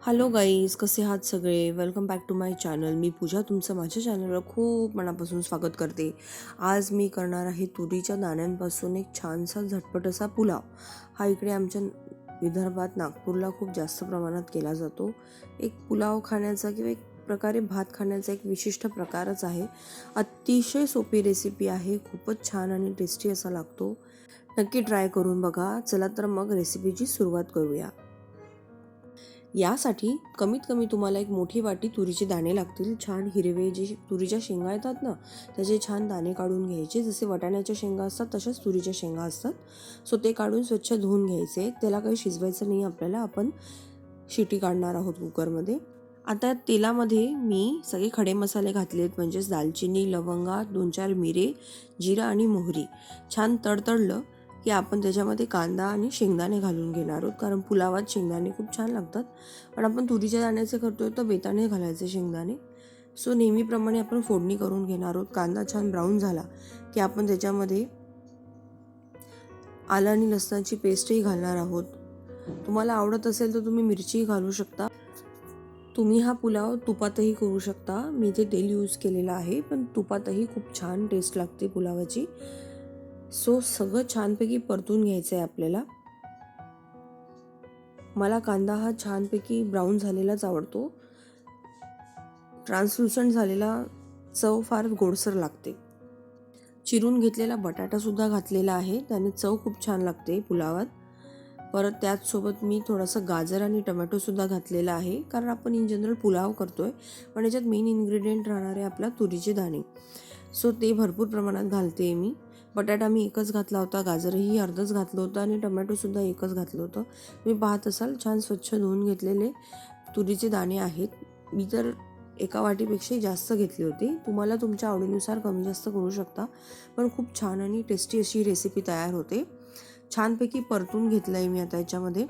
Hello guys, कसे आहात सगळे. Welcome back to my channel. मी पूजा तुमचं माझ्या चॅनलवर खूप मनापासून स्वागत करते. आज मी करणार आहे तुरीच्या दाण्यांपासून एक छानसा झटपट असा पुलाव. हा इकडे आमच्या विदर्भात नागपूरला खूप जास्त प्रमाणात केला जातो. एक पुलाव खाण्याचा किंवा एक प्रकारे भात खाण्याचा एक विशिष्ट प्रकारच आहे. अतिशय सोपी रेसिपी आहे. खूपच छान आणि टेस्टी असा लागतो. नक्की ट्राय करून बघा. चला तर मग रेसिपीची सुरुवात करूया. यासाठी कमीत कमी तुम्हाला एक मोठी वाटी तुरीचे दाणे लागतील. छान हिरवे जे तुरीच्या शेंगा येतात ना, त्याचे छान दाणे काढून घ्यायचे. जसे वाटाण्याच्या शेंगा असतात तशाच तुरीच्या शेंगा असतात. सो ते काढून स्वच्छ धुवून घ्यायचे. त्याला काही शिजवायचं नाही आपल्याला. आपण शिटी काढणार आहोत कुकरमध्ये. आता तेलामध्ये मी सगळे खडे मसाले घातलेत, म्हणजेच दालचिनी, लवंगा, 2-4 मिरे, जिरा आणि मोहरी. छान तडतडलं की आपण त्याच्यामध्ये कांदा आणि शेंगदाणे घालून घेणार आहोत. कारण पुलावात शेंगदाणे खूप छान लागतात. पण आपण तुरीच्या दाण्याचे करतोय तर बेताने घालायचे शेंगदाणे. सो नेहमीप्रमाणे आपण फोडणी करून घेणार आहोत. कांदा छान ब्राऊन झाला की आपण त्याच्यामध्ये आलं आणि लसणाची पेस्टही घालणार आहोत. तुम्हाला आवडत असेल तर तुम्ही मिरचीही घालू शकता. तुम्ही हा पुलाव तुपातही करू शकता. मी ते तेल यूज केलेलं आहे, पण तुपातही खूप छान टेस्ट लागते पुलावाची. सो सगळं छानपैकी परतून घ्यायचं आहे आपल्याला. मला कांदा हा छानपैकी ब्राऊन झालेलाच आवडतो. ट्रान्सलुसंट झालेला चव फार गोडसर लागते. चिरून घेतलेला बटाटासुद्धा घातलेला आहे, त्याने चव खूप छान लागते पुलावात. परत त्याचसोबत मी थोडंसं गाजर आणि टमॅटोसुद्धा घातलेला आहे, कारण आपण इन जनरल पुलाव करतोय. पण याच्यात मेन इन्ग्रेडियंट राहणार आहे आपला तुरीचे दाणे. सो ते भरपूर प्रमाणात घालते मी. बटाटा मी एकच घातला होता, गाजरही अर्धच घातलं होतं आणि टमॅटोसुद्धा एकच घातलं होतं. तुम्ही पाहत असाल छान स्वच्छ धुवून घेतलेले तुरीचे दाणे आहेत. मी तर एका वाटीपेक्षाही जास्त घेतली होती. तुम्हाला तुमच्या आवडीनुसार कमी जास्त करू शकता. पण खूप छान आणि टेस्टी अशी रेसिपी तयार होते. छानपैकी परतून घेतलं आहे मी आता याच्यामध्ये.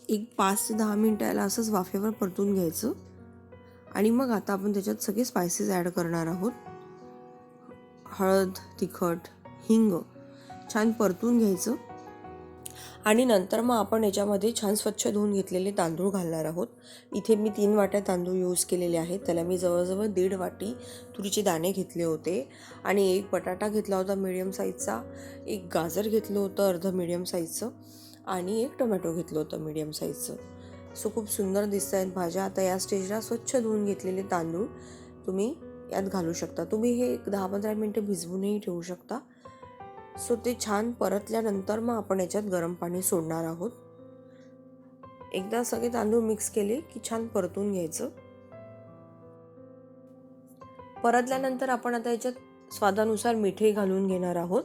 एक 5 ते 10 मिनटं याला असंच वाफेवर परतून घ्यायचं. आणि मग आता आपण त्याच्यात सगळे स्पायसेस ॲड करणार आहोत. हळद, तिखट, हिंग छान परतून घ्यायचं. आणि नंतर मग आपण याच्यामध्ये छान स्वच्छ धुवून घेतलेले तांदूळ घालणार आहोत. इथे मी 3 वाट्या तांदूळ यूज केलेले आहेत. त्याला मी जवळजवळ 1.5 वाटी तुरीचे दाणे घेतले होते आणि एक बटाटा घेतला होता मीडियम साईजचा, एक गाजर घेतलं होतं अर्ध मीडियम साईजचं आणि एक टोमॅटो घेतलं होतं मीडियम साईजचं. सो खूप सुंदर दिसत आहेत भाज्या. आता या स्टेजला स्वच्छ धुवून घेतलेले तांदूळ तुम्ही यात घालू शकता. तुम्ही हे 10-15 मिनटं भिजवूनही ठेवू शकता. सो ते छान परतल्यानंतर मग आपण याच्यात गरम पाणी सोडणार आहोत. एकदा सगळे तांदूळ मिक्स केले की छान परतून घ्यायचं. परतल्यानंतर आपण आता याच्यात स्वादानुसार मीठही घालून घेणार आहोत.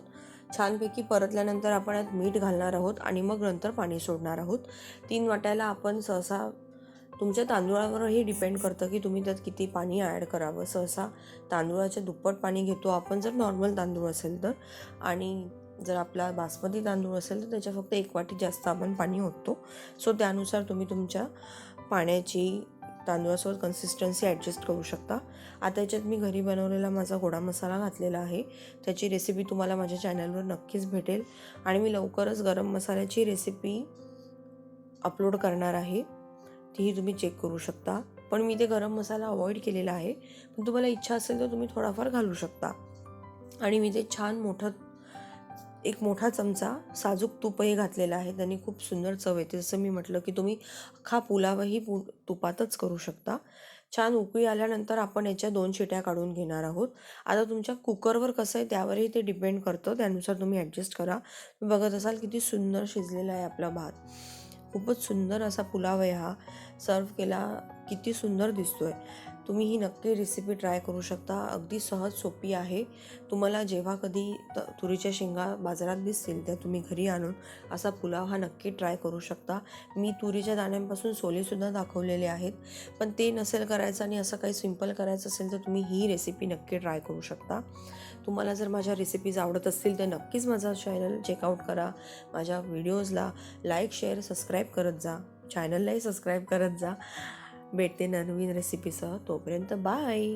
छानपैकी परतल्यानंतर आपण यात मीठ घालणार आहोत आणि मग नंतर पाणी सोडणार आहोत. 3 वाट्याला आपण सहसा तुमच्या तांदूळावरही डिपेंड करतं की तुम्ही त्यात किती पाणी ॲड करावं. सहसा तांदूळाच्या दुप्पट पाणी घेतो आपण जर नॉर्मल तांदूळ असेल तर, आणि जर आपला बासमती तांदूळ असेल तर त्याच्या फक्त 1 वाटी जास्त आपण पाणी ओततो. सो त्यानुसार तुम्ही तुमच्या पाण्याची तांदूळासोबत कन्सिस्टन्सी ॲडजस्ट करू शकता. आता याच्यात मी घरी बनवलेला माझा गोडा मसाला घातलेला आहे. त्याची रेसिपी तुम्हाला माझ्या चॅनलवर नक्कीच भेटेल आणि मी लवकरच गरम मसाल्याची रेसिपी अपलोड करणार आहे. तीही तुम्ही चेक करू शकता. पण मी ते गरम मसाला अवॉइड केलेला आहे, पण तुम्हाला इच्छा असेल तर तुम्ही थोडाफार घालू शकता. आणि मी ते छान एक मोठा चमचा साजूक तूपही घातलेला आहे. त्याने खूप सुंदर चव येते. जसं मी म्हटलं की तुम्ही अख्खा पुलावही तुपातच करू शकता. छान उकळी आल्यानंतर आपण याच्या 2 शिट्या काढून घेणार आहोत. आता तुमच्या कुकरवर कसं आहे त्यावरही ते डिपेंड करतं, त्यानुसार तुम्ही ॲडजस्ट करा. बघत असाल किती सुंदर शिजलेला आहे आपला भात. खूपच सुंदर असा पुलाव आहे हा. सर्व केला किती सुंदर दिसतोय. तुम्ही ही नक्की रेसिपी ट्राय करू शकता. अगदी सहज सोपी आहे. तुम्हाला जेव्हा कधी तुरीच्या शेंगा बाजारात दिसतील त्या तुम्ही घरी आणून असा पुलाव हा नक्की ट्राय करू शकता. मी तुरीच्या दाण्यांपासून सोलेसुद्धा दाखवलेले आहेत, पण ते नसेल करायचं आणि असं काही सिंपल करायचं असेल तर तुम्ही ही रेसिपी नक्की ट्राय करू शकता. तुम्हाला जर माझ्या रेसिपीज आवडत असतील तर नक्कीच माझा चॅनल चेकआउट करा. माझ्या व्हिडिओजला लाईक, शेअर, सबस्क्राईब करत जा. चॅनललाही सबस्क्राईब करत जा. भेटते नवीन रेसिपीसह. तोपर्यंत बाय.